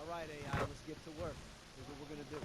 right, AI, let's get to work. Here's what we're gonna do.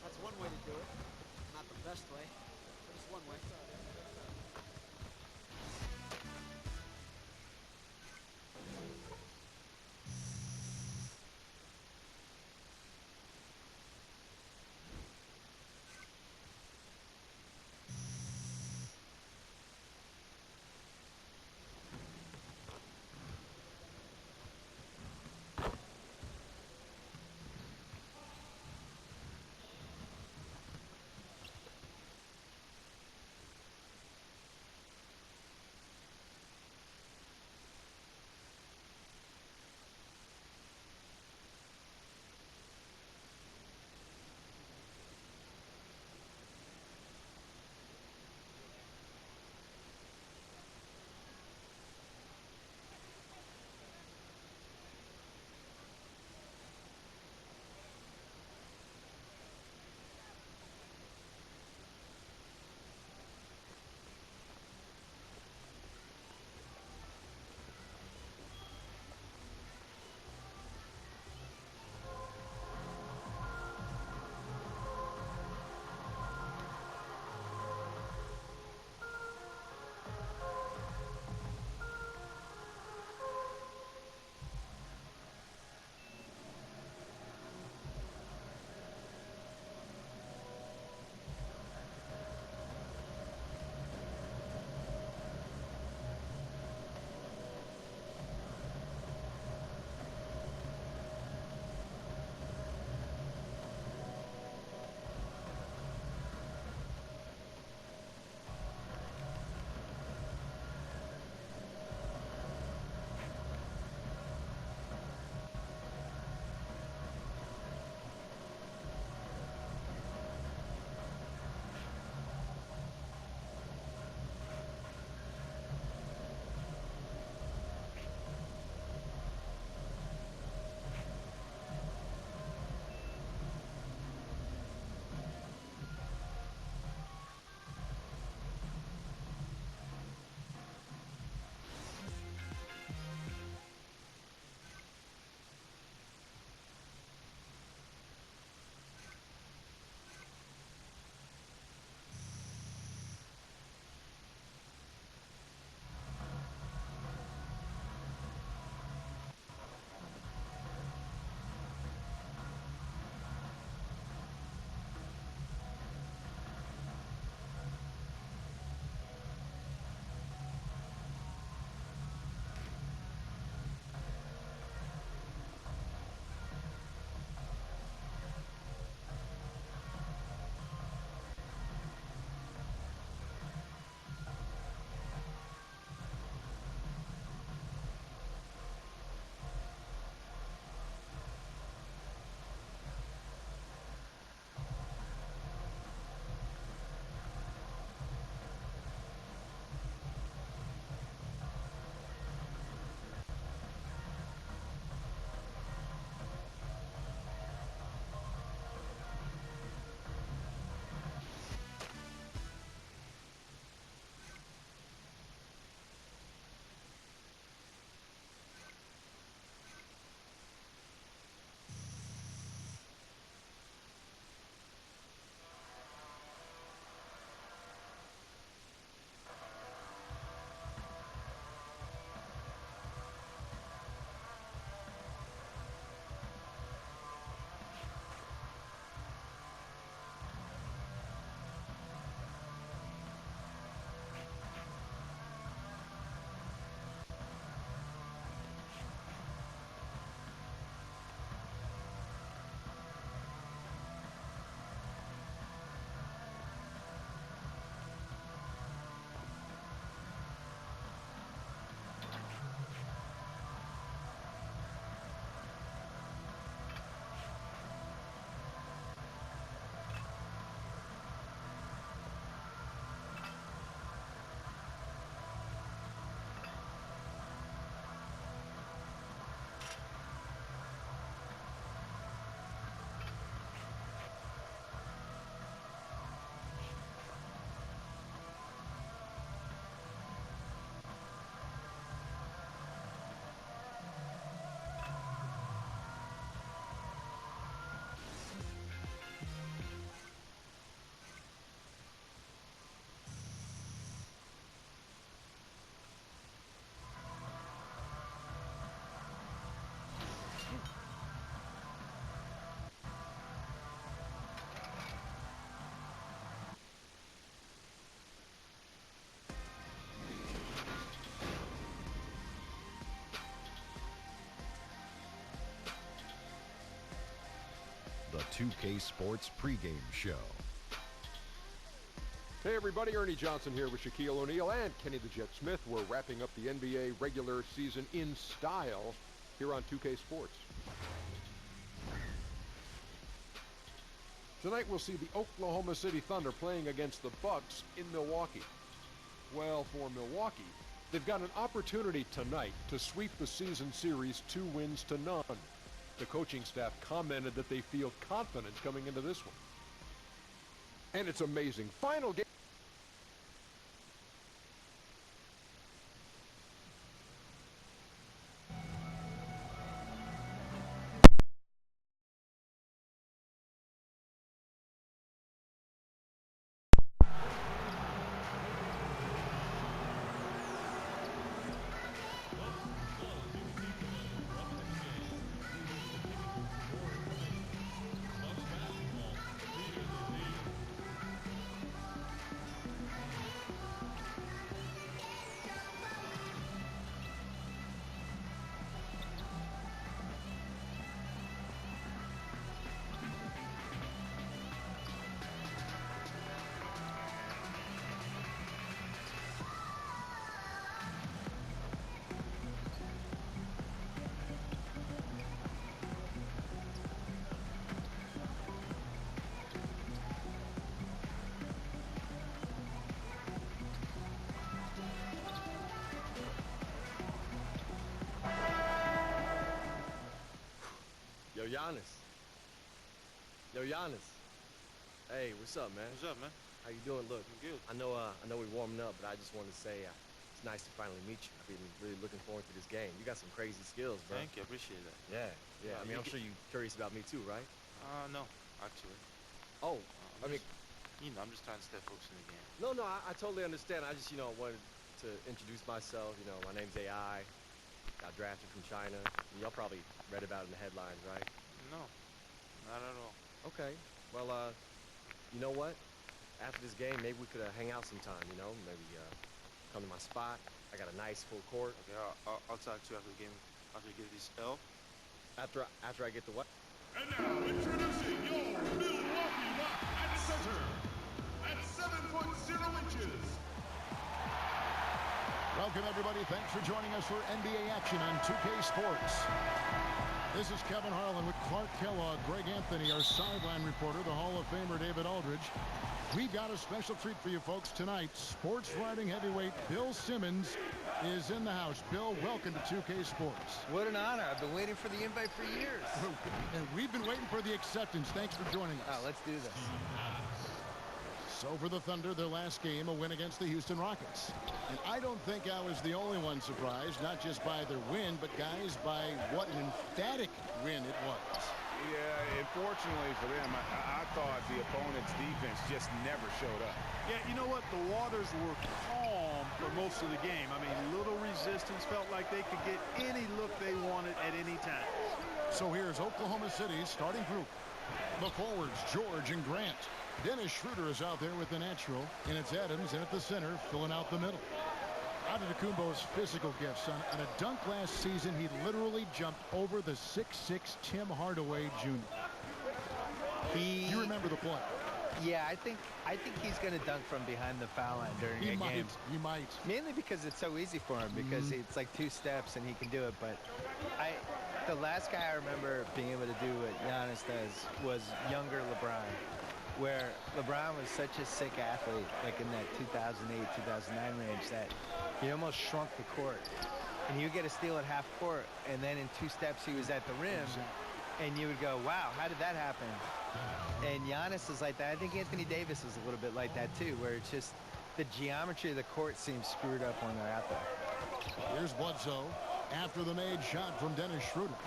That's one way to do it. Not the best way, but it's one way. 2K Sports pregame show. Hey everybody, Ernie Johnson here with Shaquille O'Neal and Kenny the Jet Smith. We're wrapping up the NBA regular season in style here on 2K Sports. Tonight we'll see the Oklahoma City Thunder playing against the Bucks in Milwaukee. Well, for Milwaukee, they've got an opportunity tonight to sweep the season series 2 wins to none. The coaching staff commented that they feel confident coming into this one. And it's amazing. Final game. Giannis. Yo, Giannis. Hey, what's up, man? What's up, man? How you doing? Look, I'm good. I know we're warming up, but I just wanted to say it's nice to finally meet you. I've been really looking forward to this game. You got some crazy skills, bro. Thank you. I appreciate that. Yeah. I mean, I'm sure you're curious about me too, right? No, actually. Oh, I mean, I'm just trying to stay focused in the game. no, I totally understand. I just, wanted to introduce myself. My name's AI. Got drafted from China. Y'all probably read about it in the headlines, right? No, not at all. Okay. Well, you know what? After this game, maybe we could hang out sometime, Maybe come to my spot. I got a nice full court. Okay, I'll talk to you after the game, after you get this L. After I get the what? And now, introducing your Milwaukee Rock at center, at 7'0" Welcome, everybody. Thanks for joining us for NBA action on 2K Sports. This is Kevin Harlan with Clark Kellogg, Greg Anthony, our sideline reporter, the Hall of Famer David Aldridge. We've got a special treat for you folks tonight. Sports writing heavyweight Bill Simmons is in the house. Bill, welcome to 2K Sports. What an honor. I've been waiting for the invite for years. And we've been waiting for the acceptance. Thanks for joining us. Let's do this. So for the Thunder, their last game, a win against the Houston Rockets. And I don't think I was the only one surprised, not just by their win, but guys, by what an emphatic win it was. Yeah, unfortunately for them, I thought the opponent's defense just never showed up. Yeah, you know what? The waters were calm for most of the game. I mean, little resistance, felt like they could get any look they wanted at any time. So here's Oklahoma City's starting group. The forwards, George and Grant. Dennis Schroeder is out there with the natural, and it's Adams in at the center, filling out the middle. Antetokounmpo's physical gifts. On a dunk last season, he literally jumped over the 6'6" Tim Hardaway Jr. You remember the play? Yeah, I think he's going to dunk from behind the foul line during a game. He might. Mainly because it's so easy for him, because it's like 2 steps and he can do it. But the last guy I remember being able to do what Giannis does was younger LeBron, where LeBron was such a sick athlete, like in that 2008-2009 range, that he almost shrunk the court. And you get a steal at half court, and then in 2 steps he was at the rim, and you would go, wow, how did that happen? And Giannis is like that. I think Anthony Davis is a little bit like that too, where it's just the geometry of the court seems screwed up when they're out there. Here's Bledsoe after the made shot from Dennis Schroeder.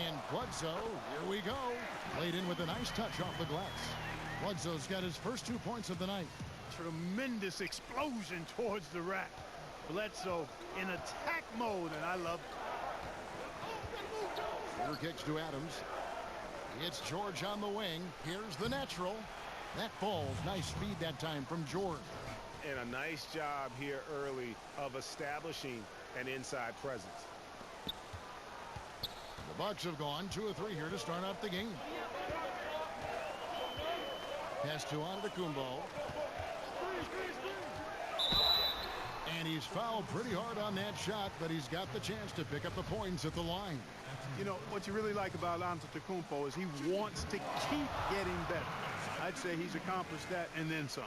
And Bledsoe, here we go. Played in with a nice touch off the glass. Bledsoe's got his first 2 points of the night. Tremendous explosion towards the rack. Bledsoe in attack mode, and I love it. Shooter kicks to Adams. It's George on the wing. Here's the natural. That falls. Nice speed that time from George. And a nice job here early of establishing an inside presence. The Bucks have gone 2 of 3 here to start off the game. Pass to Antetokounmpo. And he's fouled pretty hard on that shot, but he's got the chance to pick up the points at the line. You know, what you really like about Antetokounmpo is he wants to keep getting better. I'd say he's accomplished that and then some.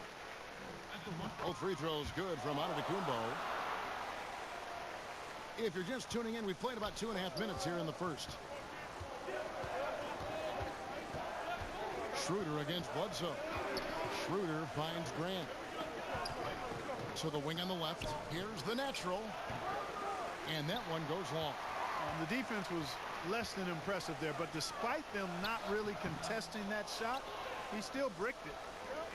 Both free throws good from Antetokounmpo. If you're just tuning in, we've played about 2.5 minutes here in the first. Schroeder against Bledsoe. Schroeder finds Grant. So the wing on the left. Here's the natural. And that one goes long. The defense was less than impressive there, but despite them not really contesting that shot, he still bricked it.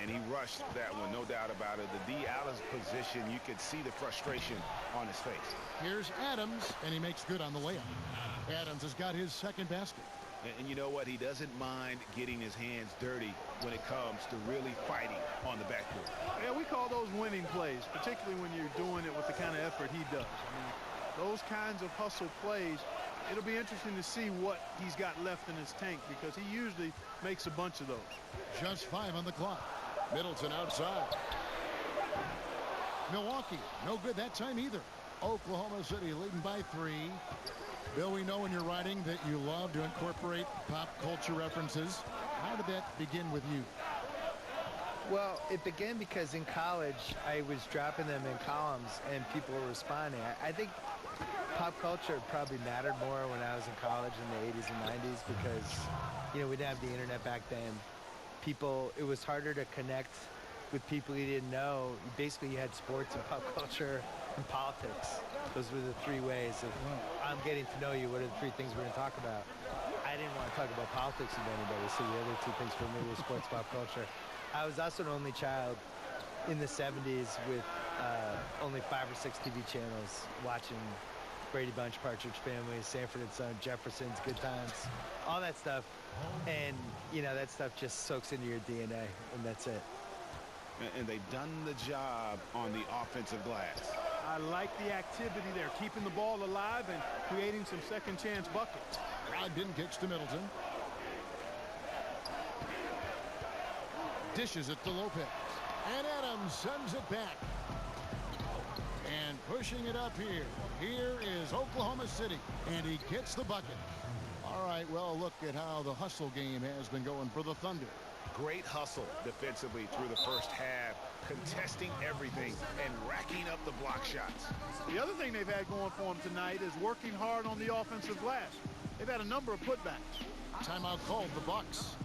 And he rushed that one, no doubt about it. The D out of position, you could see the frustration on his face. Here's Adams, and he makes good on the layup. Adams has got his second basket. And you know what? He doesn't mind getting his hands dirty when it comes to really fighting on the backcourt. Yeah, we call those winning plays, particularly when you're doing it with the kind of effort he does. I mean, those kinds of hustle plays, it'll be interesting to see what he's got left in his tank because he usually makes a bunch of those. Just 5 on the clock. Middleton outside. Milwaukee, no good that time either. Oklahoma City leading by 3. Bill, we know when you're writing that you love to incorporate pop culture references. How did that begin with you? Well, it began because in college, I was dropping them in columns and people were responding. I think pop culture probably mattered more when I was in college in the 80s and 90s because, you know, we didn't have the internet back then. It was harder to connect with people you didn't know. Basically, you had sports and pop culture and politics. Those were the 3 ways of I'm getting to know you. What are the 3 things we're going to talk about? I didn't want to talk about politics with anybody, so the other 2 things for me were sports, pop culture. I was also an only child in the 70s with only 5 or 6 TV channels watching Brady Bunch, Partridge Family, Sanford and Son, Jefferson's, Good Times, all that stuff. And, you know, that stuff just soaks into your DNA, and that's it. And they've done the job on the offensive glass. I like the activity there, keeping the ball alive and creating some second chance buckets. Brogdon kicks to Middleton. Dishes it to Lopez. And Adams sends it back. And pushing it up here. Here is Oklahoma City. And he gets the bucket. All right, well, look at how the hustle game has been going for the Thunder. Great hustle defensively through the first half, contesting everything and racking up the block shots. The other thing they've had going for them tonight is working hard on the offensive glass. They've had a number of putbacks. Timeout called the Bucks.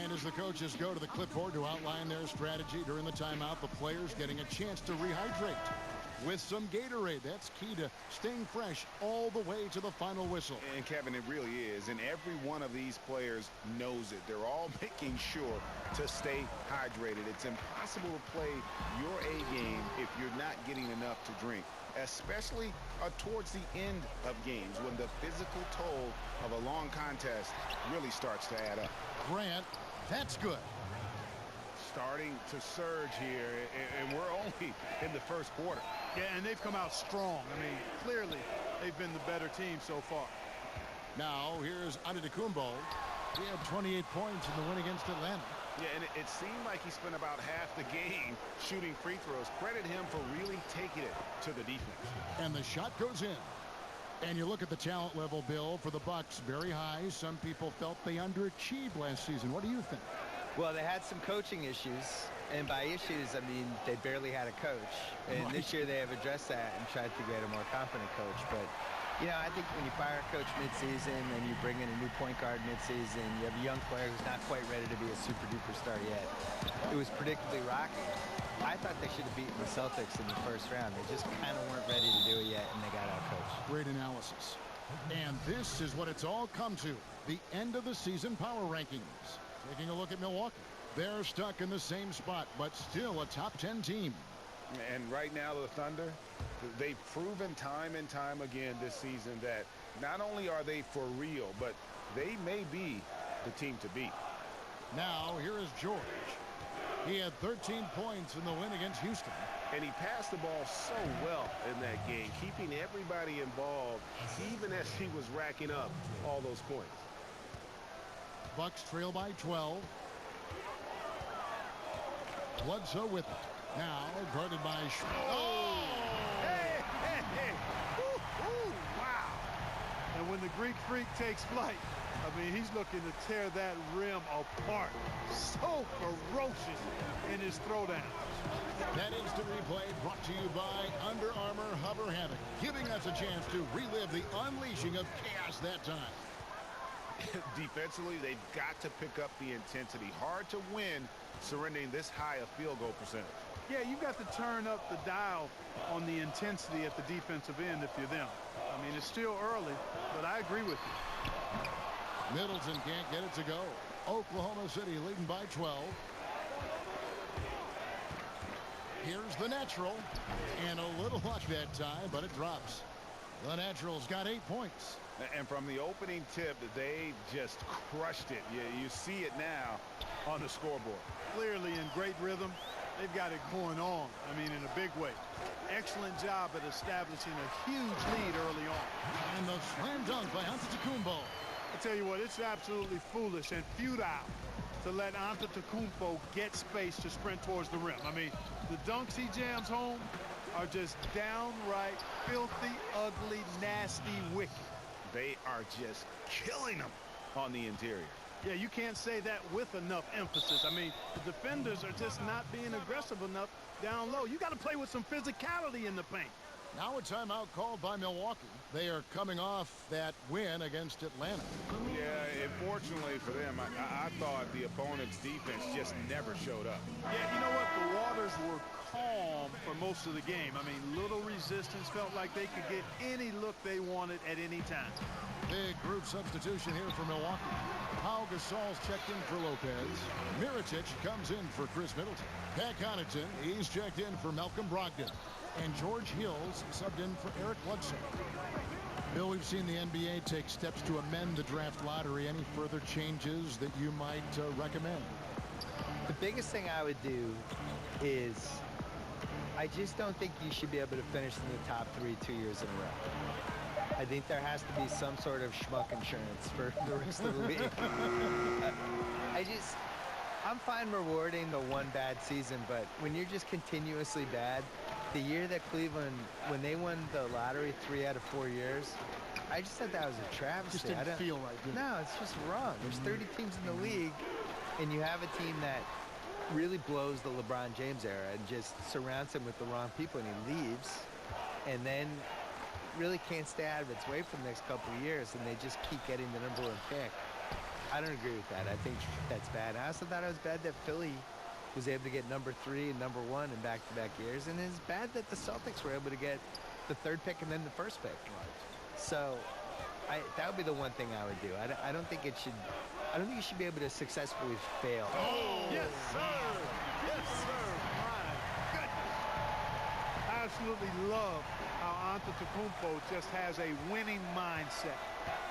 And as the coaches go to the clipboard to outline their strategy during the timeout, the players getting a chance to rehydrate with some Gatorade. That's key to staying fresh all the way to the final whistle. And Kevin, it really is. And every one of these players knows it. They're all making sure to stay hydrated. It's impossible to play your A game if you're not getting enough to drink, especially towards the end of games when the physical toll of a long contest really starts to add up. Grant, that's good. Starting to surge here, and we're only in the first quarter. Yeah, and they've come out strong. I mean, clearly they've been the better team so far. Now, here's Antetokounmpo. He had 28 points in the win against Atlanta. Yeah, and it seemed like he spent about half the game shooting free throws. Credit him for really taking it to the defense. And the shot goes in. And you look at the talent level, Bill, for the Bucks, very high. Some people felt they underachieved last season. What do you think? Well, they had some coaching issues, and by issues, I mean they barely had a coach. And this year they have addressed that and tried to get a more competent coach. But, you know, I think when you fire a coach midseason and you bring in a new point guard midseason, you have a young player who's not quite ready to be a super-duper star yet. It was predictably rocky. I thought they should have beaten the Celtics in the first round. They just kind of weren't ready to do it yet, and they got out-coached. Great analysis. And this is what it's all come to, the end of the season power rankings. Taking a look at Milwaukee. They're stuck in the same spot, but still a top 10 team. And right now, the Thunder, they've proven time and time again this season that not only are they for real, but they may be the team to beat. Now, here is George. He had 13 points in the win against Houston. And he passed the ball so well in that game, keeping everybody involved, even as he was racking up all those points. Bucks trail by 12. Bledsoe with it. Now guarded by Hey, hey, hey. Woo, wow. And when the Greek Freak takes flight, I mean, he's looking to tear that rim apart. So ferocious in his throwdown. That instant replay brought to you by Under Armour Hover Hammock, giving us a chance to relive the unleashing of chaos that time. Defensively, they've got to pick up the intensity. Hard to win surrendering this high a field goal percentage. Yeah, you've got to turn up the dial on the intensity at the defensive end if you're them. I mean, it's still early, but I agree with you. Middleton can't get it to go. Oklahoma City leading by 12. Here's the natural, and a little luck that time, but it drops. The natural's got 8 points. And from the opening tip, they just crushed it. You see it now on the scoreboard. Clearly in great rhythm. They've got it going on, I mean, in a big way. Excellent job at establishing a huge lead early on. And the slam dunk by Antetokounmpo. I tell you what, it's absolutely foolish and futile to let Antetokounmpo get space to sprint towards the rim. I mean, the dunks he jams home are just downright filthy, ugly, nasty, wicked. They are just killing them on the interior. Yeah, you can't say that with enough emphasis. I mean, the defenders are just not being aggressive enough down low. You got to play with some physicality in the paint. Now a timeout called by Milwaukee. They are coming off that win against Atlanta. Yeah, unfortunately for them, I thought the opponent's defense just never showed up. Yeah, you know what? The waters were calm for most of the game. I mean, little resistance, felt like they could get any look they wanted at any time. Big group substitution here for Milwaukee. Pau Gasol's checked in for Lopez. Mirotic comes in for Chris Middleton. Pat Connaughton, he's checked in for Malcolm Brogdon. And George Hill's subbed in for Eric Bledsoe. Bill, we've seen the NBA take steps to amend the draft lottery. Any further changes that you might recommend? The biggest thing I would do is I just don't think you should be able to finish in the top 3 2 years in a row. I think there has to be some sort of schmuck insurance for the rest of the league. I'm fine rewarding the one bad season, but when you're just continuously bad, the year that Cleveland, when they won the lottery 3 out of 4 years, I just thought that was a travesty. Just didn't feel right, did it? No, it's just wrong. There's 30 teams in the league, and you have a team that really blows the LeBron James era and just surrounds him with the wrong people, and he leaves, and then really can't stay out of its way for the next couple of years, and they just keep getting the #1 pick. I don't agree with that. I think that's bad. I also thought it was bad that Philly was able to get #3 and #1 in back-to-back years, and it's bad that the Celtics were able to get the 3rd pick and then the 1st pick. Right. So that would be the one thing I would do. I don't think it should. I don't think you should be able to successfully fail. Oh, yes, sir. Yes, sir. My goodness. I absolutely love how Antetokounmpo just has a winning mindset.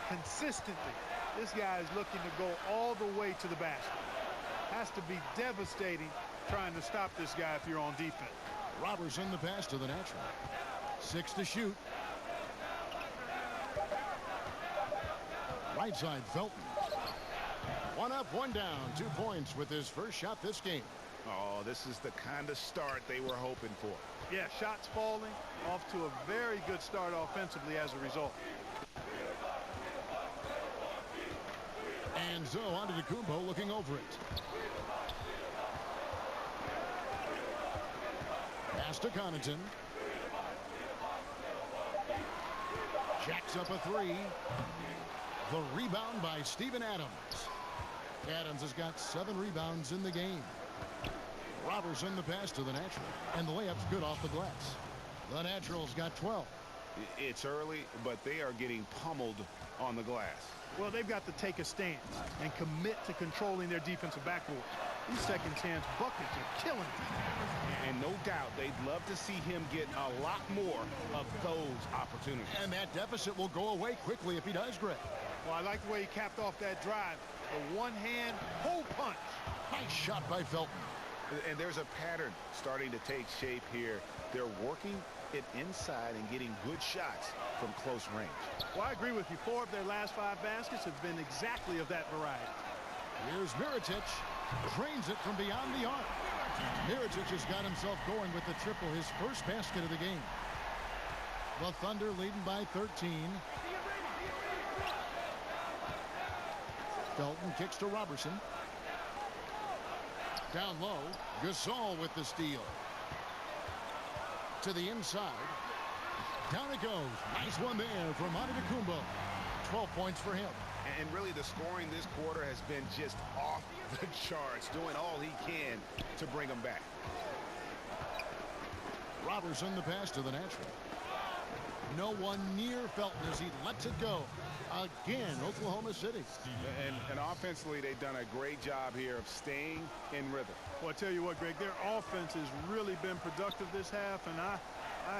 Consistently, this guy is looking to go all the way to the basket. Has to be devastating trying to stop this guy if you're on defense. Robertson the pass to the natural. 6 to shoot. Right side, Felton. 1 up, 1 down. 2 points with his first shot this game. Oh, this is the kind of start they were hoping for. Yeah, shots falling, off to a very good start offensively as a result. And so Antetokounmpo looking over it. Pass to Connaughton. Jacks up a 3. The rebound by Steven Adams. Adams has got 7 rebounds in the game. Robertson the pass to the natural. And the layup's good off the glass. The natural's got 12. It's early, but they are getting pummeled on the glass. Well, they've got to take a stance and commit to controlling their defensive backboard. These second chance buckets are killing them. And no doubt they'd love to see him get a lot more of those opportunities. And that deficit will go away quickly if he does, Greg. Well, I like the way he capped off that drive. A one-hand hole punch. Nice shot by Felton. And there's a pattern starting to take shape here. They're working it inside and getting good shots from close range. Well, I agree with you. 4 of their last 5 baskets have been exactly of that variety. Here's Mirotic. Drains it from beyond the arc. Mirotic has got himself going with the triple, his first basket of the game. The Thunder leading by 13. Felton kicks to Robertson. Down low, Gasol with the steal. To the inside. Down it goes. Nice one there from Antetokounmpo. 12 points for him. And really the scoring this quarter has been just off the charts, doing all he can to bring them back. Robertson the pass to the natural. No one near Felton as he lets it go. Again, Oklahoma City. And offensively, they've done a great job here of staying in rhythm. Well, I tell you what, Greg, their offense has really been productive this half, and I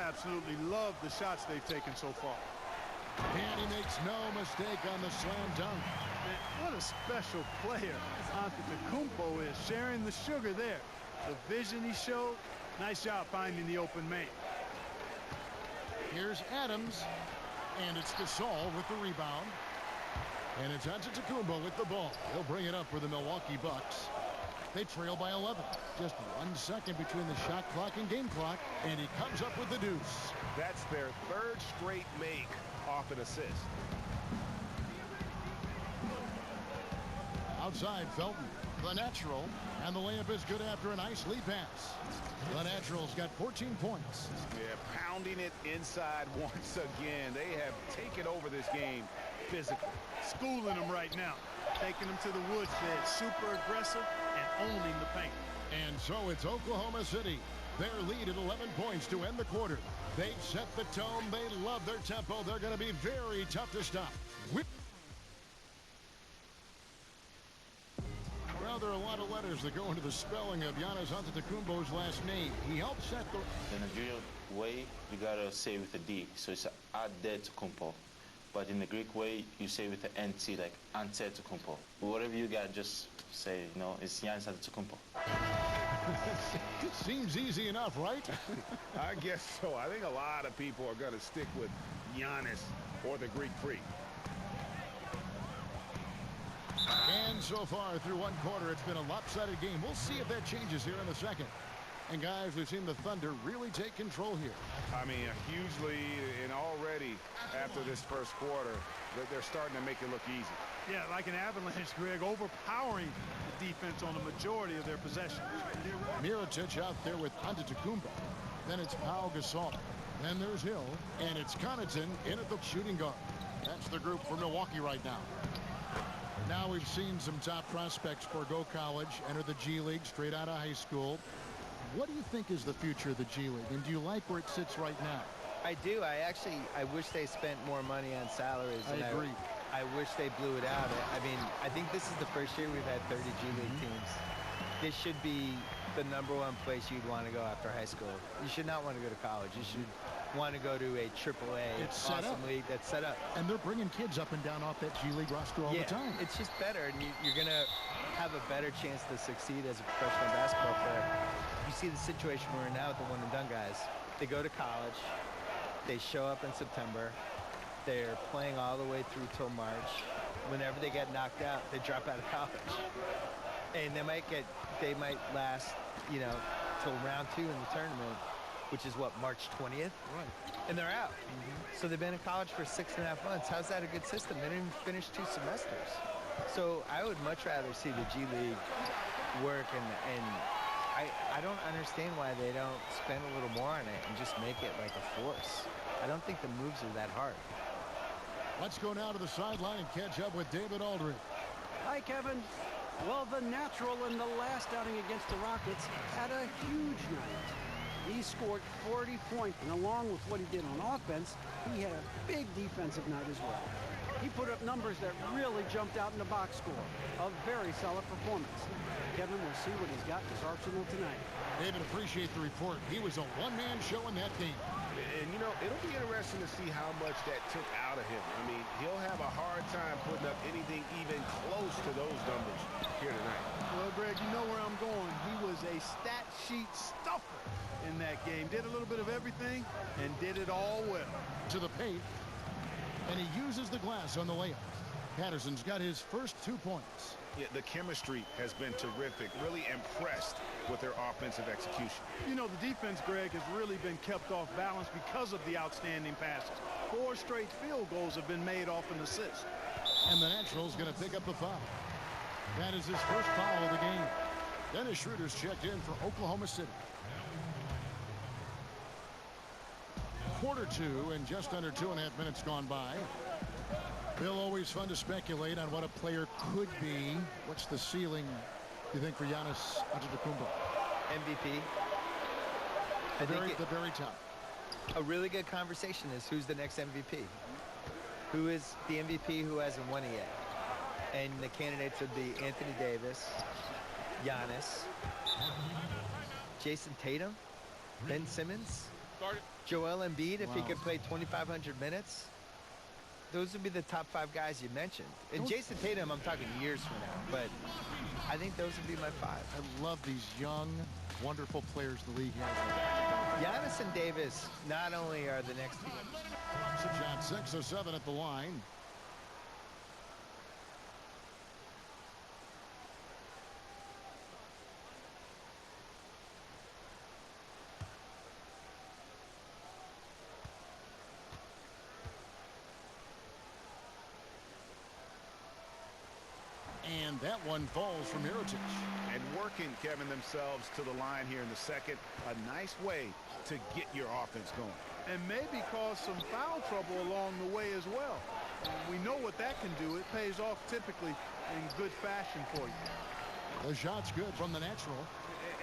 absolutely love the shots they've taken so far. And he makes no mistake on the slam dunk. Man, what a special player Antetokounmpo is, sharing the sugar there. The vision he showed, nice job finding the open man. Here's Adams, and it's Gasol with the rebound. And it's Antetokounmpo with the ball. He'll bring it up for the Milwaukee Bucks. They trail by 11. Just 1 second between the shot clock and game clock, and he comes up with the deuce. That's their third straight make off an assist. Outside, Felton, the natural, and the layup is good after a nice lead pass. The natural's got 14 points. Yeah, pounding it inside once again. They have taken over this game physically. Schooling them right now, taking them to the woodshed, super aggressive and owning the paint. And so it's Oklahoma City. Their lead at 11 points to end the quarter. They've set the tone. They love their tempo. They're going to be very tough to stop. Well, there are a lot of letters that go into the spelling of Giannis Antetokounmpo's last name. He helped set the... The Nigerian way, you gotta say with a D, so it's Antetokounmpo. But in the Greek way, you say with the NT, like Antetokounmpo. Whatever you got, just say, you know, it's Giannis Antetokounmpo. Seems easy enough, right? I guess so. I think a lot of people are going to stick with Giannis or the Greek Freak. And so far through one quarter, it's been a lopsided game. We'll see if that changes here in the second. And guys, we've seen the Thunder really take control here. I mean, a huge lead, and already after this first quarter, they're starting to make it look easy. Yeah, like an avalanche, Greg, overpowering the defense on the majority of their possessions. Mirotic out there with Antetokounmpo. Then it's Pau Gasol. Then there's Hill, and it's Connaughton in at the shooting guard. That's the group for Milwaukee right now. Now we've seen some top prospects forgo college, enter the G League straight out of high school. What do you think is the future of the G League, and do you like where it sits right now? I do. I wish they spent more money on salaries. I agree. I wish they blew it out. I mean, I think this is the first year we've had 30 G League teams. This should be the #1 place you'd want to go after high school. You should not want to go to college. You should want to go to a AAA awesome league that's set up. And they're bringing kids up and down off that G League roster all the time. It's just better, and you're going to have a better chance to succeed as a professional basketball player. You see the situation we're in now with the one-and-done guys. They go to college. They show up in September. They're playing all the way through till March. Whenever they get knocked out, they drop out of college. And they might last, till round 2 in the tournament, which is what, March 20th? Right. And they're out. So they've been in college for 6.5 months. How's that a good system? They didn't even finish 2 semesters. So I would much rather see the G League work, and I don't understand why they don't spend a little more on it and just make it like a force. I don't think the moves are that hard. Let's go now to the sideline and catch up with David Aldridge. Hi, Kevin. Well, the natural in the last outing against the Rockets had a huge night. He scored 40 points, and along with what he did on offense, he had a big defensive night as well. He put up numbers that really jumped out in the box score. A very solid performance. Kevin will see what he's got in his arsenal tonight. David, appreciate the report. He was a one-man show in that game. And, it'll be interesting to see how much that took out of him. I mean, he'll have a hard time putting up anything even close to those numbers here tonight. Well, Greg, you know where I'm going. He was a stat sheet stuffer in that game. Did a little bit of everything and did it all well. To the paint, and he uses the glass on the layup. Patterson's got his first 2 points. Yeah, the chemistry has been terrific. Really impressed with their offensive execution. You know, the defense, Greg, has really been kept off balance because of the outstanding passes. 4 straight field goals have been made off an assist. And the Natural's going to pick up the foul. That is his first foul of the game. Dennis Schroeder's checked in for Oklahoma City. Quarter 2 and just under 2.5 minutes gone by. Bill, always fun to speculate on what a player could be. What's the ceiling, you think, for Giannis Antetokounmpo? MVP. The very top. A really good conversation is who's the next MVP? Who is the MVP who hasn't won it yet? And the candidates would be Anthony Davis, Giannis, Jason Tatum, Ben Simmons, Joel Embiid if he could play 2,500 minutes. Those would be the top 5 guys you mentioned. And Jason Tatum, I'm talking years from now, but I think those would be my 5. I love these young, wonderful players the league has. Giannis and Davis not only are the next team. So shot 6 or 7 at the line. And that one falls from Mirotic. And working, Kevin, themselves to the line here in the second. A nice way to get your offense going. And maybe cause some foul trouble along the way as well. We know what that can do. It pays off typically in good fashion for you. The shot's good from the Natural.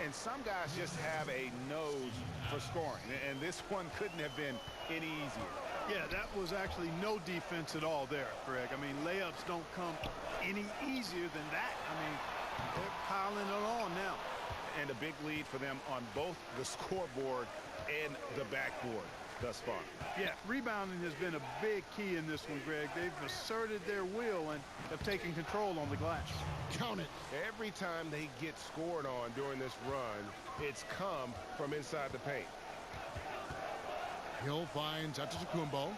And some guys just have a nose for scoring. And this one couldn't have been any easier. Yeah, that was actually no defense at all there, Greg. I mean, layups don't come any easier than that. I mean, they're piling it on now. And a big lead for them on both the scoreboard and the backboard thus far. Yeah, rebounding has been a big key in this one, Greg. They've asserted their will and have taken control on the glass. Count it. Every time they get scored on during this run, it's come from inside the paint. Hill finds Antetokounmpo.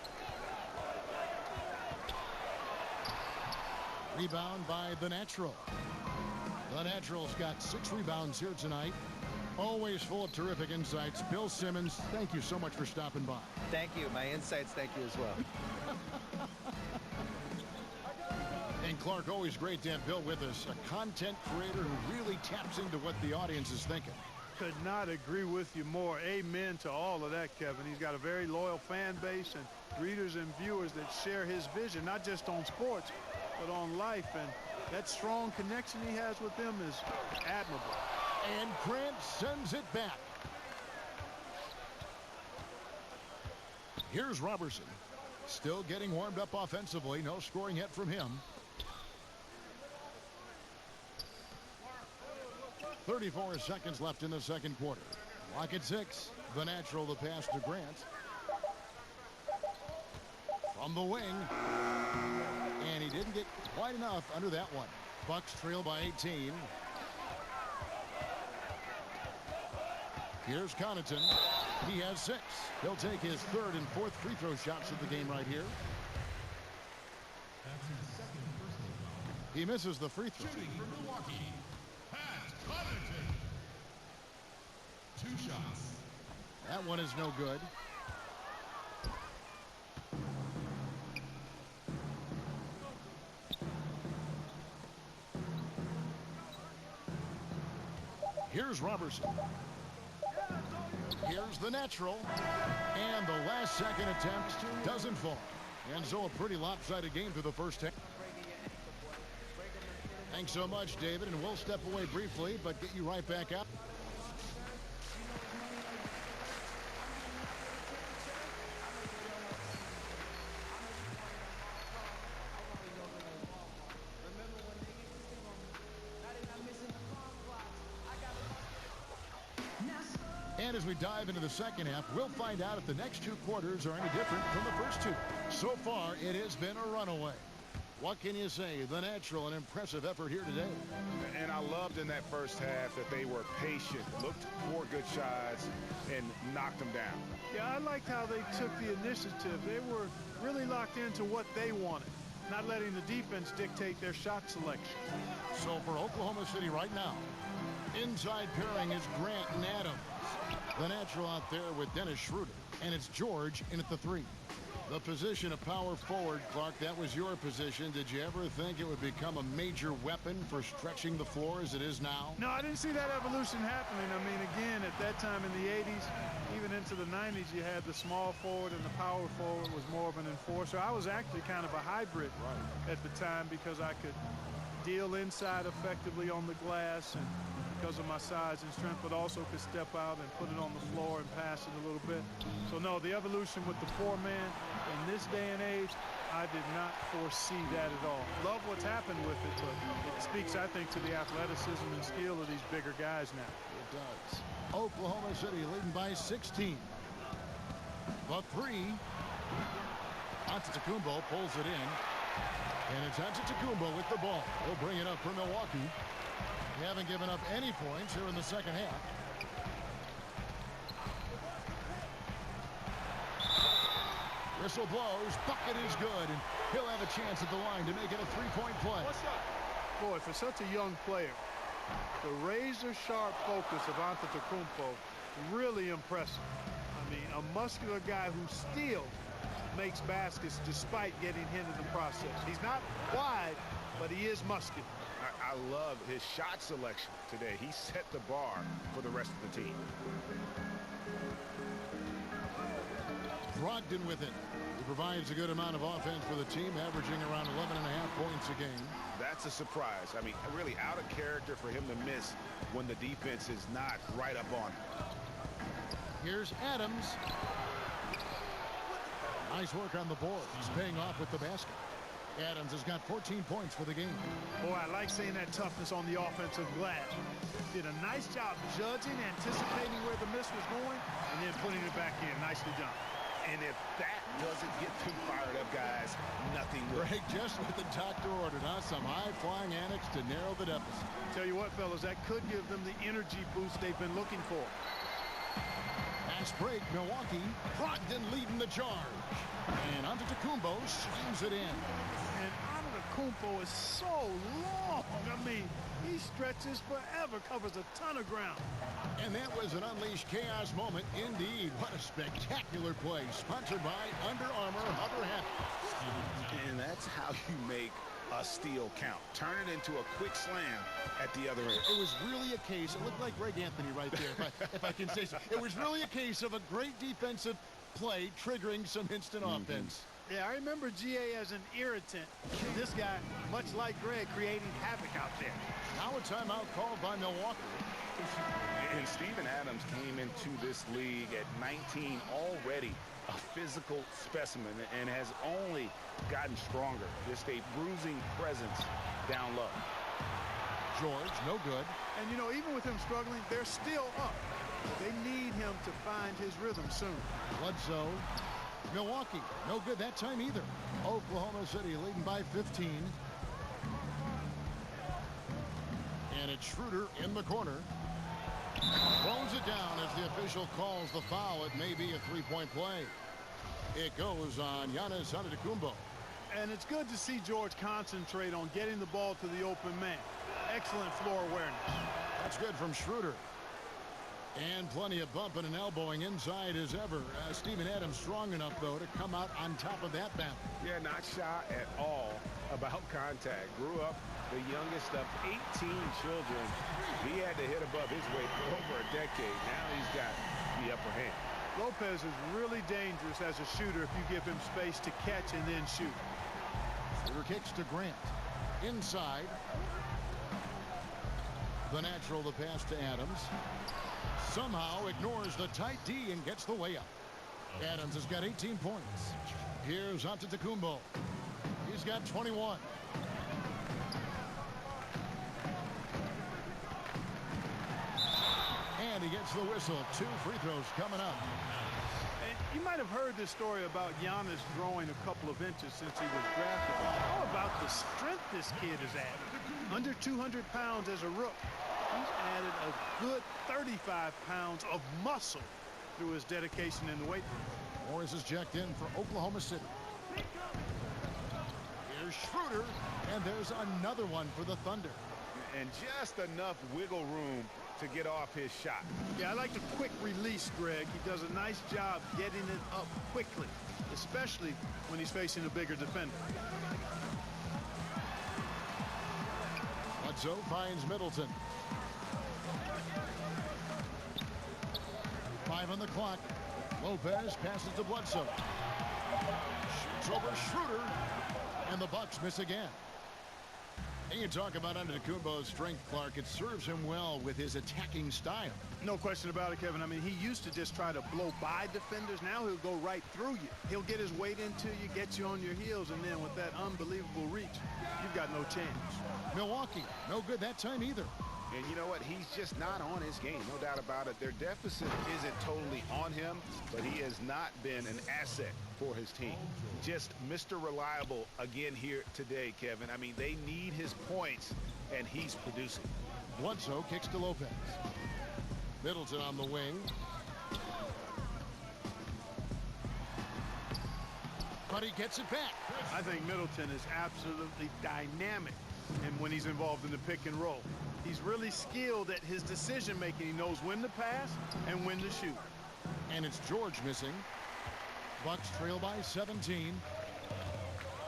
Rebound by the Natural. The Natural's got 6 rebounds here tonight. Always full of terrific insights. Bill Simmons, thank you so much for stopping by. Thank you. My insights, thank you as well. And Clark, always great to have Bill with us. A content creator who really taps into what the audience is thinking. Could not agree with you more. Amen to all of that, Kevin. He's got a very loyal fan base and readers and viewers that share his vision, not just on sports, but on life. And that strong connection he has with them is admirable. And Grant sends it back. Here's Robertson. Still getting warmed up offensively. No scoring yet from him. 34 seconds left in the second quarter. Lock at 6. The Natural, the pass to Grant. From the wing. And he didn't get quite enough under that one. Bucks trail by 18. Here's Connaughton. He has 6. He'll take his 3rd and 4th free throw shots of the game right here. He misses the free throw. Shooting for Milwaukee, Connaughton. 2 shots. That one is no good. Here's Robertson. Here's the Natural. And the last second attempt doesn't fall. And so a pretty lopsided game through the first half. Thanks so much, David, and we'll step away briefly, but get you right back out. And as we dive into the second half, we'll find out if the next 2 quarters are any different from the first 2. So far, it has been a runaway. What can you say? The Natural, an impressive effort here today. And I loved in that first half that they were patient, looked for good shots, and knocked them down. Yeah, I liked how they took the initiative. They were really locked into what they wanted. not letting the defense dictate their shot selection. So for Oklahoma City right now, inside pairing is Grant and Adams. The natural out there with Dennis Schroeder. And it's George in at the 3. The position of power forward, Clark, that was your position. Did you ever think it would become a major weapon for stretching the floor as it is now? No, I didn't see that evolution happening. I mean, again, at that time in the 80s, even into the 90s, you had the small forward and the power forward was more of an enforcer. I was actually kind of a hybrid at the time because I could deal inside effectively on the glass and because of my size and strength, but also could step out and put it on the floor and pass it a little bit. So no, the evolution with the 4-man in this day and age, I did not foresee that at all. Love what's happened with it, but it speaks, I think, to the athleticism and skill of these bigger guys now. It does. Oklahoma City leading by 16. The 3. Antetokounmpo pulls it in. And it's Antetokounmpo with the ball. He'll bring it up for Milwaukee. They haven't given up any points here in the second half. Whistle blows. Bucket is good. And he'll have a chance at the line to make it a 3-point play. Boy, for such a young player, the razor-sharp focus of Antetokounmpo, really impressive. I mean, a muscular guy who still makes baskets despite getting hit in the process. He's not wide, but he is muscular. I love his shot selection today. He set the bar for the rest of the team. Brogdon with it. He provides a good amount of offense for the team, averaging around 11.5 points a game. That's a surprise. I mean, really out of character for him to miss when the defense is not right up on him. Here's Adams. Nice work on the board. He's paying off with the basket. Adams has got 14 points for the game. Boy, I like seeing that toughness on the offensive glass. Did a nice job judging, anticipating where the miss was going, and then putting it back in. Nicely done. And if that doesn't get too fired up, guys, nothing will. Greg, just what the doctor ordered, huh? Some high-flying antics to narrow the deficit. Tell you what, fellas, that could give them the energy boost they've been looking for. Fast break, Milwaukee. Brogdon leading the charge. And Antetokounmpo slams it in. And Antetokounmpo is so long. I mean, he stretches forever, covers a ton of ground. And that was an unleashed chaos moment indeed. What a spectacular play. Sponsored by Under Armour Hover Happy. And that's how you make a steal count. Turn it into a quick slam at the other end. It was really a case, it looked like Greg Anthony right there, if I can say so. It was really a case of a great defensive play triggering some instant offense. Yeah, I remember GA as an irritant. This guy, much like Greg, creating havoc out there. Now a timeout called by Milwaukee. And Steven Adams came into this league at 19 already a physical specimen and has only gotten stronger. Just a bruising presence down low. George, no good. And, you know, even with him struggling, they're still up. They need him to find his rhythm soon. Bledsoe. Milwaukee, no good that time either. Oklahoma City leading by 15. And it's Schroeder in the corner. Throws it down as the official calls the foul. It may be a three-point play. It goes on Giannis Antetokounmpo. And it's good to see George concentrate on getting the ball to the open man. Excellent floor awareness. That's good from Schroeder. And plenty of bumping and elbowing inside as ever. Steven Adams strong enough, though, to come out on top of that battle. Yeah, not shy at all about contact. Grew up the youngest of 18 children. He had to hit above his weight for over a decade. Now he's got the upper hand. Lopez is really dangerous as a shooter if you give him space to catch and then shoot. Schroeder kicks to Grant. Inside. The natural to pass to Adams. Somehow ignores the tight D and gets the way up. Adams has got 18 points. Here's Antetokounmpo. He's got 21. And he gets the whistle. 2 free throws coming up. And you might have heard this story about Giannis growing a couple of inches since he was drafted. How about the strength this kid has added? Under 200 pounds as a rook. He's added a good 35 pounds of muscle through his dedication in the weight room. Morris is checked in for Oklahoma City. There's Schroeder, and there's another one for the Thunder. And just enough wiggle room to get off his shot. Yeah, I like the quick release, Greg. He does a nice job getting it up quickly, especially when he's facing a bigger defender. Bledsoe finds Middleton. 5 on the clock. Lopez passes to Bledsoe. Shoots over Schroeder, and the Bucks miss again. And you talk about Antetokounmpo's strength, Clark. It serves him well with his attacking style. No question about it, Kevin. I mean, he used to just try to blow by defenders. Now he'll go right through you. He'll get his weight into you, get you on your heels, and then with that unbelievable reach, you've got no chance. Milwaukee, no good that time either. And you know what? He's just not on his game, no doubt about it. Their deficit isn't totally on him, but he has not been an asset for his team. Just Mr. Reliable again here today, Kevin. I mean, they need his points, and he's producing. Bledsoe kicks to Lopez. Middleton on the wing. But he gets it back. I think Middleton is absolutely dynamic and when he's involved in the pick and roll. He's really skilled at his decision making. He knows when to pass and when to shoot. And it's George missing. Bucks trail by 17.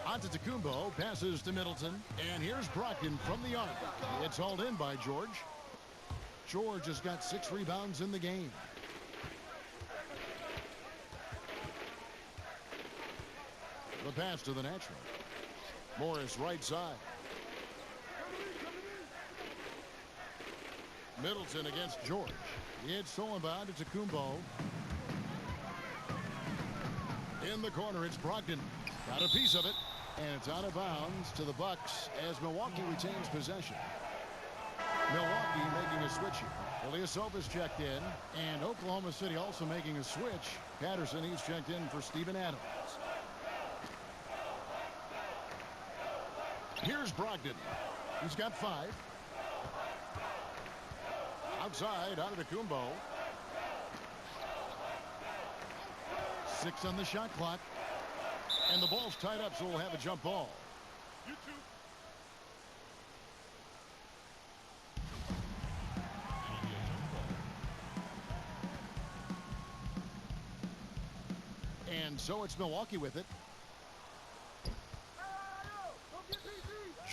Antetokounmpo passes to Middleton. And here's Brogdon from the arc. It's hauled in by George. George has got 6 rebounds in the game. The pass to the natural. Morris right side. Middleton against George. It's stolen by Antetokounmpo. In the corner, it's Brogdon. Got a piece of it, and it's out of bounds to the Bucks as Milwaukee retains possession. Milwaukee making a switch here. Ilyasova's checked in, and Oklahoma City also making a switch. Patterson, he's checked in for Steven Adams. Here's Brogdon. He's got 5. Outside, Antetokounmpo. 6 on the shot clock. And the ball's tied up, so we'll have a jump ball. And so it's Milwaukee with it.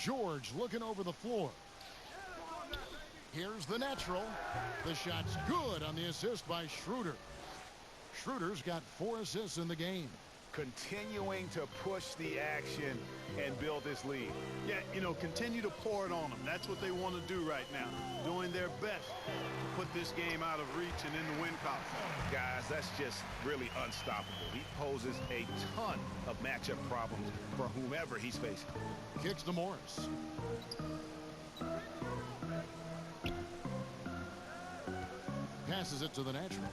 George looking over the floor. Here's the natural. The shot's good on the assist by Schroeder. Schroeder's got 4 assists in the game. Continuing to push the action and build this lead. Yeah, you know, continue to pour it on them. That's what they want to do right now. Doing their best to put this game out of reach and in the win column. Guys, that's just really unstoppable. He poses a ton of matchup problems for whomever he's facing. Kicks to Morris. Passes it to the natural.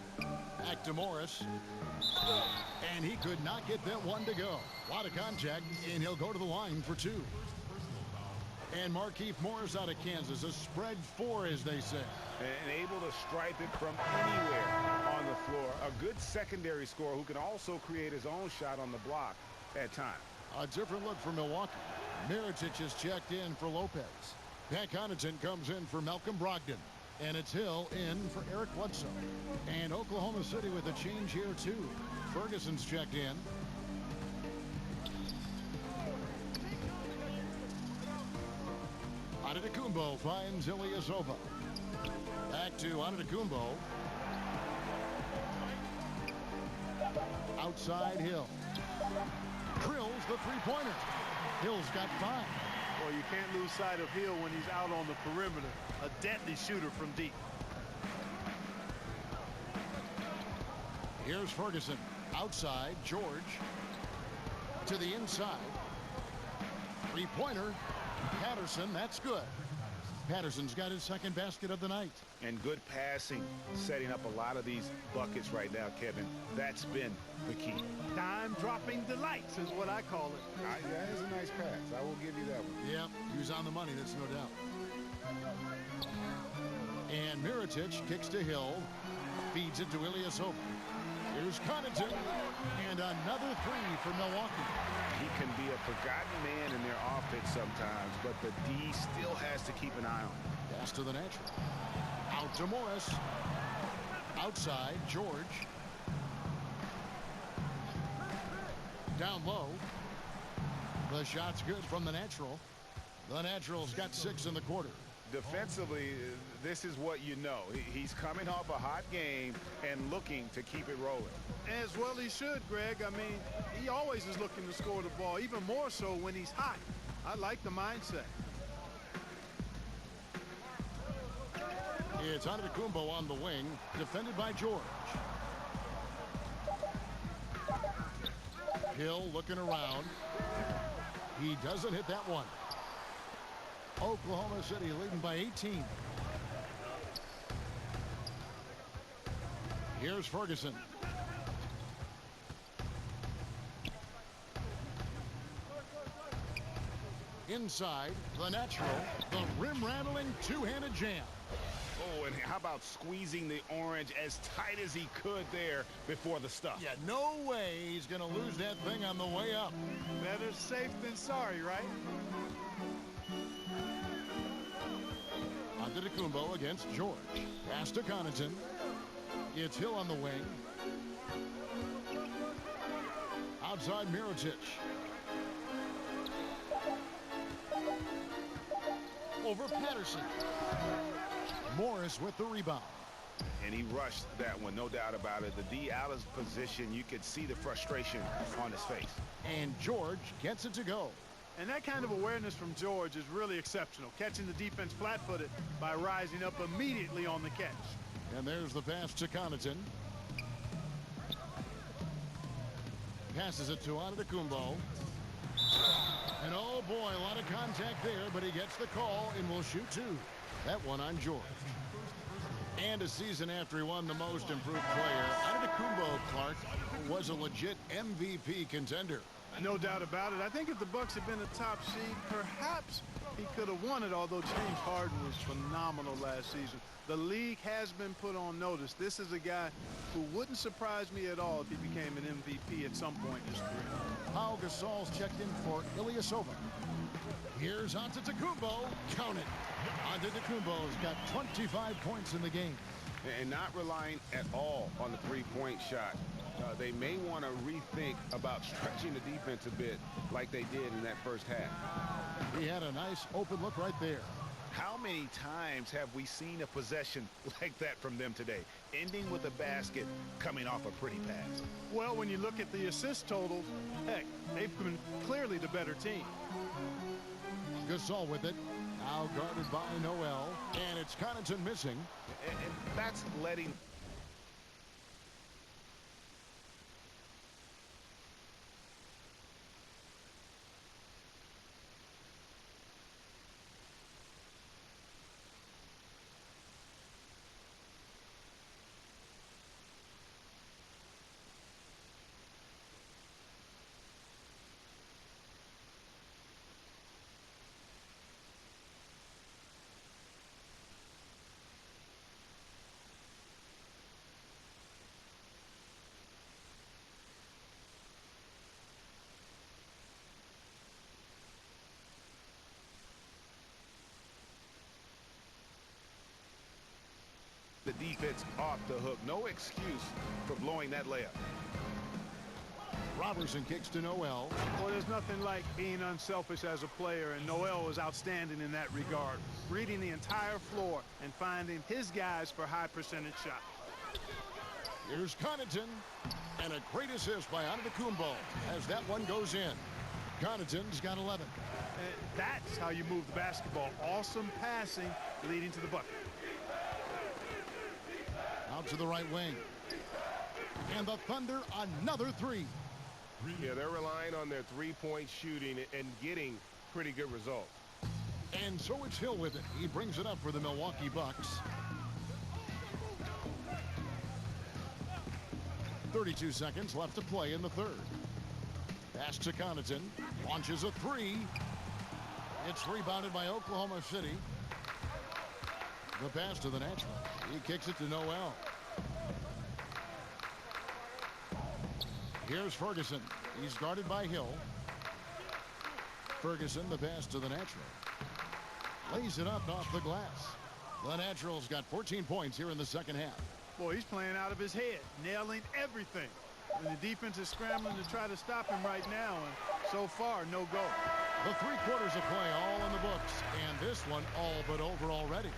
Back to Morris. And he could not get that one to go. A lot of contact, and he'll go to the line for 2. And Markieff Morris out of Kansas, a spread 4, as they say. And able to stripe it from anywhere on the floor. A good secondary scorer who can also create his own shot on the block at times. A different look for Milwaukee. Mirotic is checked in for Lopez. Pat Connaughton comes in for Malcolm Brogdon. And it's Hill in for Eric Bledsoe. And Oklahoma City with a change here, too. Ferguson's checked in. Antetokounmpo finds Ilyasova. Back to Antetokounmpo. Outside Hill. Drills the three-pointer. Hill's got 5. Well, you can't lose sight of Hill when he's out on the perimeter. A deadly shooter from deep. Here's Ferguson. Outside, George. To the inside. Three-pointer. Patterson, that's good. Patterson's got his second basket of the night. And good passing, setting up a lot of these buckets right now, Kevin. That's been the key. Time-dropping delights is what I call it. That is a nice pass. I will give you that one. Yep, he was on the money, that's no doubt. And Mirotic kicks to Hill. Feeds it to Ilyasova. Here's Connaughton, and another three for Milwaukee. He can be a forgotten man in their offense sometimes, but the D still has to keep an eye on him. Pass to the natural. Out to Morris. Outside, George. Down low. The shot's good from the natural. The natural's got 6 in the quarter. Defensively, this is what you know. He's coming off a hot game and looking to keep it rolling. As well he should, Greg. I mean, he always is looking to score the ball, even more so when he's hot. I like the mindset. It's Antetokounmpo on the wing, defended by George. Hill looking around. He doesn't hit that one. Oklahoma City leading by 18. Here's Ferguson. Inside, the natural, the rim-rattling two-handed jam. Oh, and how about squeezing the orange as tight as he could there before the stuff? Yeah, no way he's going to lose that thing on the way up. Better safe than sorry, right? Antetokounmpo against George. Pass to Connaughton. It's Hill on the wing. Outside Mirotic. Over Patterson. Morris with the rebound. And he rushed that one, no doubt about it. The D out of position, you could see the frustration on his face. And George gets it to go. And that kind of awareness from George is really exceptional, catching the defense flat-footed by rising up immediately on the catch. And there's the pass to Connaughton. Passes it to Antetokounmpo. And oh boy, a lot of contact there, but he gets the call and will shoot 2. That one on George. And a season after he won the most improved player, Antetokounmpo, Clark, was a legit MVP contender. No doubt about it. I think if the Bucks had been a top seed, perhaps he could have won it, although James Harden was phenomenal last season. The league has been put on notice. This is a guy who wouldn't surprise me at all if he became an MVP at some point in his career. Pau Gasol's checked in for Ilyasova. Here's Antetokounmpo. Count it. Antetokounmpo's got 25 points in the game. And not relying at all on the three-point shot. They may want to rethink about stretching the defense a bit like they did in that first half. He had a nice open look right there. How many times have we seen a possession like that from them today, ending with a basket coming off a pretty pass? Well, when you look at the assist totals, heck, they've been clearly the better team. Gasol with it. Now guarded by Noel. And it's Connaughton missing. And that's letting... the defense off the hook. No excuse for blowing that layup. Robertson kicks to Noel. Well, there's nothing like being unselfish as a player, and Noel was outstanding in that regard. Reading the entire floor and finding his guys for high percentage shots. Here's Connaughton. And a great assist by Antetokounmpo as that one goes in. Connaughton's got 11. That's how you move the basketball. Awesome passing leading to the bucket. Out to the right wing. And the Thunder another 3. Yeah, they're relying on their three-point shooting and getting pretty good results. And so it's Hill with it. He brings it up for the Milwaukee Bucks. 32 seconds left to play in the third. Pass to Connaughton. Launches a 3. It's rebounded by Oklahoma City. The pass to the natural. He kicks it to Noel. Here's Ferguson. He's guarded by Hill. Ferguson, the pass to the natural. Lays it up off the glass. The natural's got 14 points here in the second half. Boy, he's playing out of his head, nailing everything. And the defense is scrambling to try to stop him right now, and so far, no goal. The 3 quarters of play all in the books, and this one all but over already.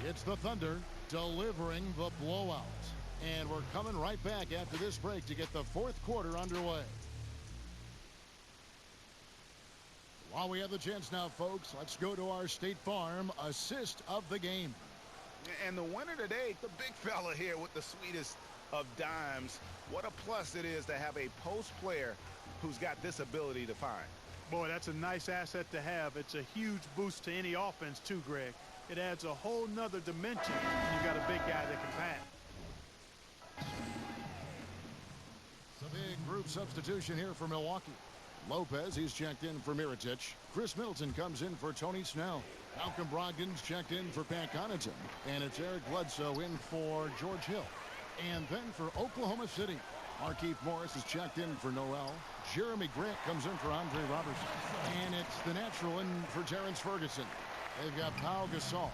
It's the Thunder delivering the blowout. And we're coming right back after this break to get the 4th quarter underway. While we have the chance now, folks, let's go to our State Farm assist of the game. And the winner today, the big fella here with the sweetest of dimes. What a plus it is to have a post player who's got this ability to find. Boy, that's a nice asset to have. It's a huge boost to any offense, too, Greg. It adds a whole nother dimension when you got a big guy that can pass. It's a big group substitution here for Milwaukee. Lopez, he's checked in for Mirotic. Chris Middleton comes in for Tony Snell. Malcolm Brogdon's checked in for Pat Connaughton. And it's Eric Bledsoe in for George Hill. And then for Oklahoma City, Markieff Morris is checked in for Noel. Jeremy Grant comes in for Andre Robertson. And it's the natural in for Terrence Ferguson. They've got Pau Gasol.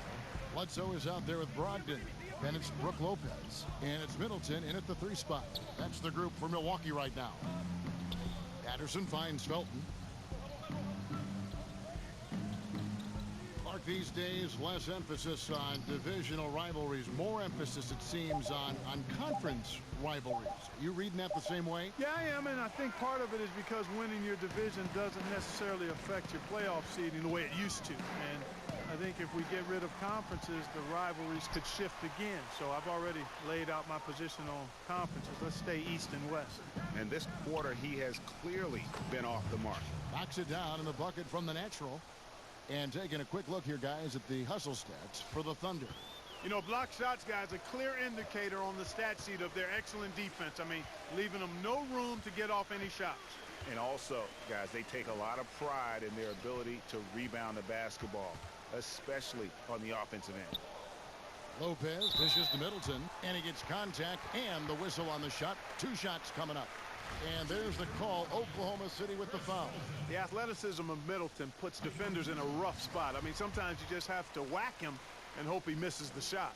Bledsoe is out there with Brogdon. Then it's Brook Lopez. And it's Middleton in at the 3 spot. That's the group for Milwaukee right now. Patterson finds Felton. Clark, these days, less emphasis on divisional rivalries, more emphasis, it seems, on conference rivalries. You reading that the same way? Yeah, I am, and I think part of it is because winning your division doesn't necessarily affect your playoff seeding the way it used to. And I think if we get rid of conferences, the rivalries could shift again. So I've already laid out my position on conferences. Let's stay East and West. And this quarter, he has clearly been off the mark. Knocks it down in the bucket from the natural. And taking a quick look here, guys, at the hustle stats for the Thunder. You know, block shots, guys, a clear indicator on the stat sheet of their excellent defense. I mean, leaving them no room to get off any shots. And also, guys, they take a lot of pride in their ability to rebound the basketball, especially on the offensive end. Lopez dishes to Middleton, and he gets contact and the whistle on the shot. 2 shots coming up. And there's the call. Oklahoma City with the foul. The athleticism of Middleton puts defenders in a rough spot. I mean, sometimes you just have to whack him and hope he misses the shot.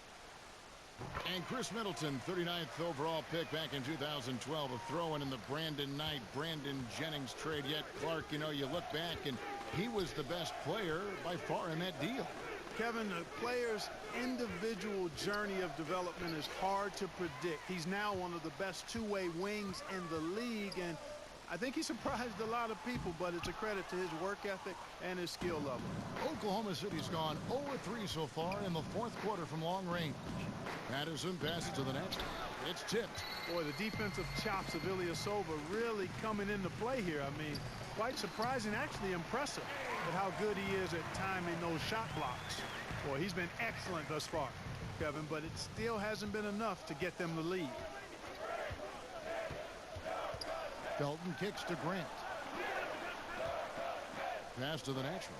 And Chris Middleton, 39th overall pick back in 2012, a throw-in in the Brandon Knight, Brandon Jennings trade. Yet, Clark, you know, you look back and he was the best player by far in that deal. Kevin, the player's individual journey of development is hard to predict. He's now one of the best two-way wings in the league, and I think he surprised a lot of people, but it's a credit to his work ethic and his skill level. Oklahoma City's gone 0-3 so far in the 4th quarter from long range. Patterson passes to the net. It's tipped. Boy, the defensive chops of Ilyasova really coming into play here. I mean, quite surprising, actually impressive at how good he is at timing those shot blocks. Boy, he's been excellent thus far, Kevin, but it still hasn't been enough to get them the lead. Felton kicks to Grant. Pass to the natural.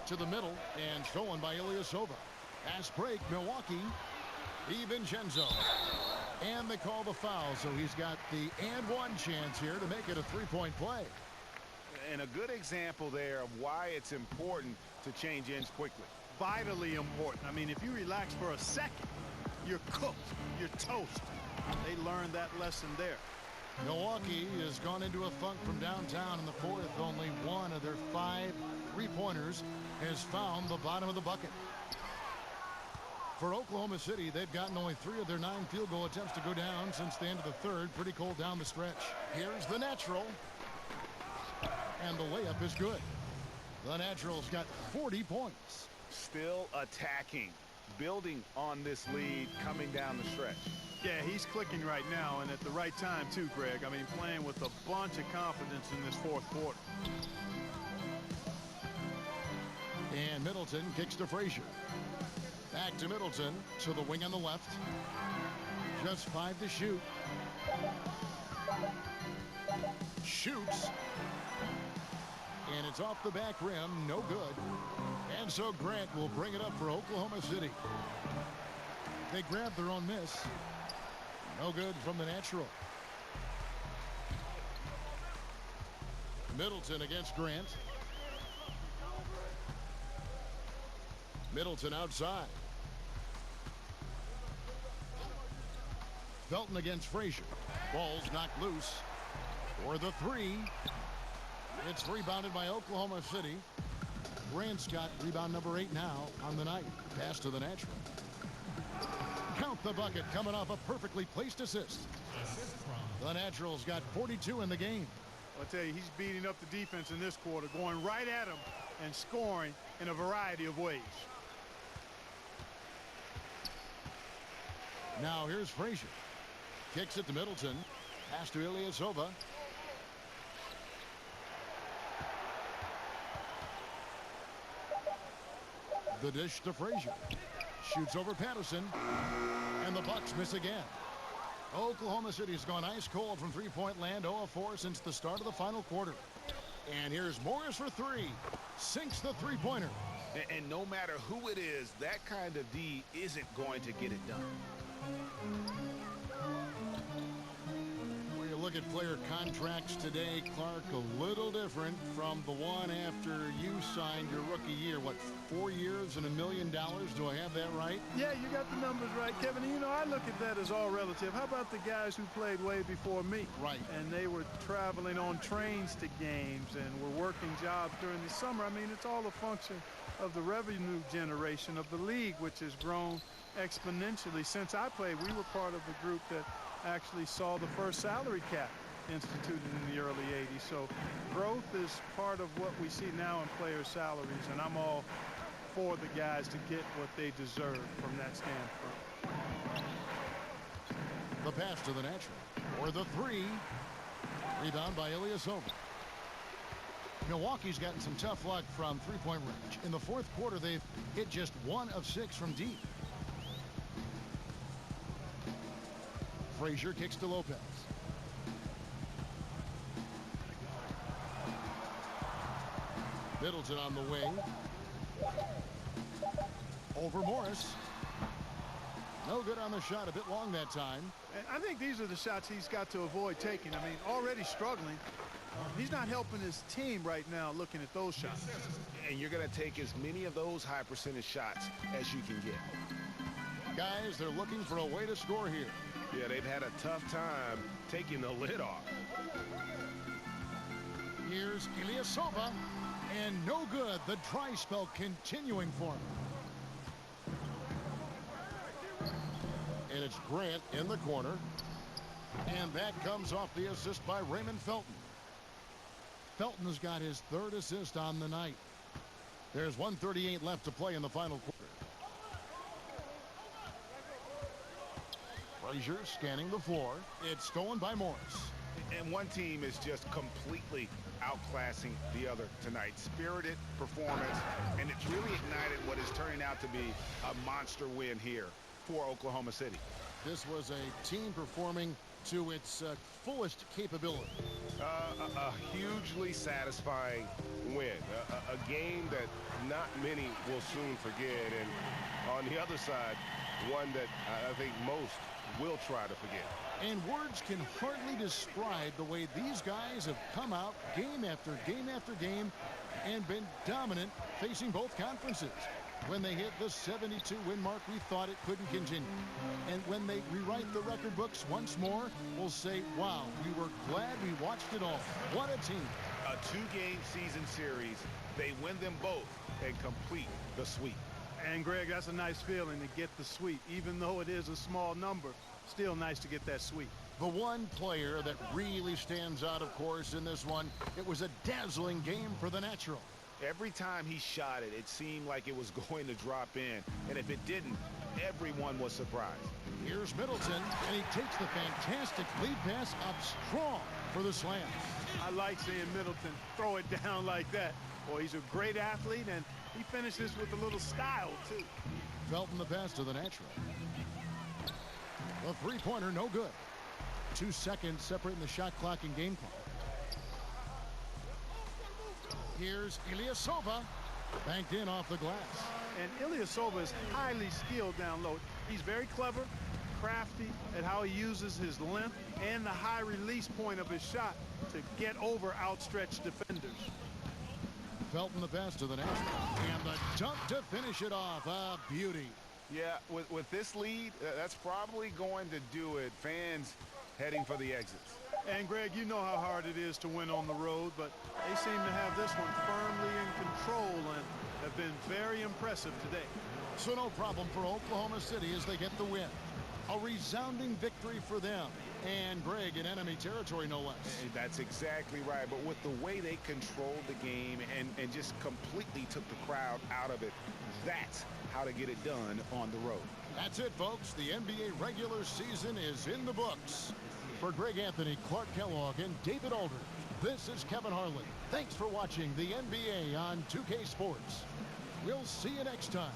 To the middle and stolen by Ilyasova. Pass break, Milwaukee. DiVincenzo. And they call the foul, so he's got the and one chance here to make it a 3-point play. And a good example there of why it's important to change ends quickly. Vitally important. I mean, if you relax for a second, you're cooked. You're toast. They learned that lesson there. Milwaukee has gone into a funk from downtown in the 4th. Only one of their 5 3-pointers has found the bottom of the bucket. For Oklahoma City, they've gotten only 3 of their 9 field goal attempts to go down since the end of the 3rd. Pretty cold down the stretch. Here's the natural. And the layup is good. The natural's got 40 points. Still attacking, building on this lead coming down the stretch. Yeah, he's clicking right now, and at the right time, too, Greg. I mean, playing with a bunch of confidence in this 4th quarter. And Middleton kicks to Frazier. Back to Middleton, to the wing on the left. Just 5 to shoot. Shoots. And it's off the back rim, no good. And so Grant will bring it up for Oklahoma City. They grab their own miss. No good from the natural. Middleton against Grant. Middleton outside. Felton against Frazier. Ball's knocked loose for the three. It's rebounded by Oklahoma City. Grant's got rebound number 8 now on the night. Pass to the natural. Count the bucket coming off a perfectly placed assist. The Natural's got 42 in the game. I'll tell you, he's beating up the defense in this quarter, going right at him and scoring in a variety of ways. Now here's Frazier. Kicks it to Middleton. Pass to Ilyasova. The dish to Frazier. Shoots over Patterson. And the Bucks miss again. Oklahoma City's gone ice cold from three-point land, 0 of 4 since the start of the final quarter. And here's Morris for three. Sinks the three-pointer. And no matter who it is, that kind of D isn't going to get it done. When you look at player contracts today, Clark, a little different from the one after you signed your rookie year. What, 4 years and $1 million? Do I have that right? Yeah, you got the numbers right, Kevin. And, you know, I look at that as all relative. How about the guys who played way before me? Right. And they were traveling on trains to games and were working jobs during the summer. I mean, it's all a function of the revenue generation of the league, which has grown exponentially. Since I played, we were part of the group that actually saw the first salary cap instituted in the early 80s. So growth is part of what we see now in player salaries, and I'm all for the guys to get what they deserve from that standpoint. The pass to the natural. For the three. Rebound by Ilyasova. Milwaukee's gotten some tough luck from three-point range. In the fourth quarter, they've hit just 1 of 6 from deep. Frazier kicks to Lopez. Middleton on the wing. Over Morris. No good on the shot. A bit long that time. And I think these are the shots he's got to avoid taking. I mean, already struggling. He's not helping his team right now looking at those shots. And you're going to take as many of those high percentage shots as you can get. Guys, they're looking for a way to score here. Yeah, they've had a tough time taking the lid off. Here's Ilyasova, and no good. The dry spell continuing for him. And it's Grant in the corner. And that comes off the assist by Raymond Felton. Felton's got his 3rd assist on the night. There's 1:38 left to play in the final quarter. Frazier scanning the floor. It's stolen by Morris. And one team is just completely outclassing the other tonight. Spirited performance, and it's really ignited what is turning out to be a monster win here for Oklahoma City. This was a team performing to its fullest capability. A hugely satisfying win. A game that not many will soon forget. And on the other side, one that I think most will try to forget. And words can hardly describe the way these guys have come out game after game after game and been dominant facing both conferences. When they hit the 72 win mark, we thought it couldn't continue. And when they rewrite the record books once more, we'll say, wow, we were glad we watched it all. What a team. A 2-game season series. They win them both and complete the sweep. And, Greg, that's a nice feeling to get the sweep. Even though it is a small number, still nice to get that sweep. The one player that really stands out, of course, in this one, it was a dazzling game for the Natural. Every time he shot it, it seemed like it was going to drop in. And if it didn't, everyone was surprised. Here's Middleton, and he takes the fantastic lead pass up strong for the slam. I like seeing Middleton throw it down like that. Boy, he's a great athlete, and he finishes with a little style, too. Felton the pass to the Natural. The three-pointer, no good. 2 seconds separating the shot clock and game clock. Here's Ilyasova, banked in off the glass. And Ilyasova is highly skilled down low. He's very clever, crafty at how he uses his length and the high release point of his shot. to get over outstretched defenders. Felton the pass to the National. And the dunk to finish it off. A beauty. Yeah, with this lead, that's probably going to do it. Fans heading for the exits. And Greg, you know how hard it is to win on the road, but they seem to have this one firmly in control and have been very impressive today. So no problem for Oklahoma City as they get the win. A resounding victory for them. And Greg, in enemy territory, no less. That's exactly right. But with the way they controlled the game and just completely took the crowd out of it, that's how to get it done on the road. That's it, folks. The NBA regular season is in the books. For Greg Anthony, Clark Kellogg, and David Aldridge, this is Kevin Harlan. Thanks for watching the NBA on 2K Sports. We'll see you next time.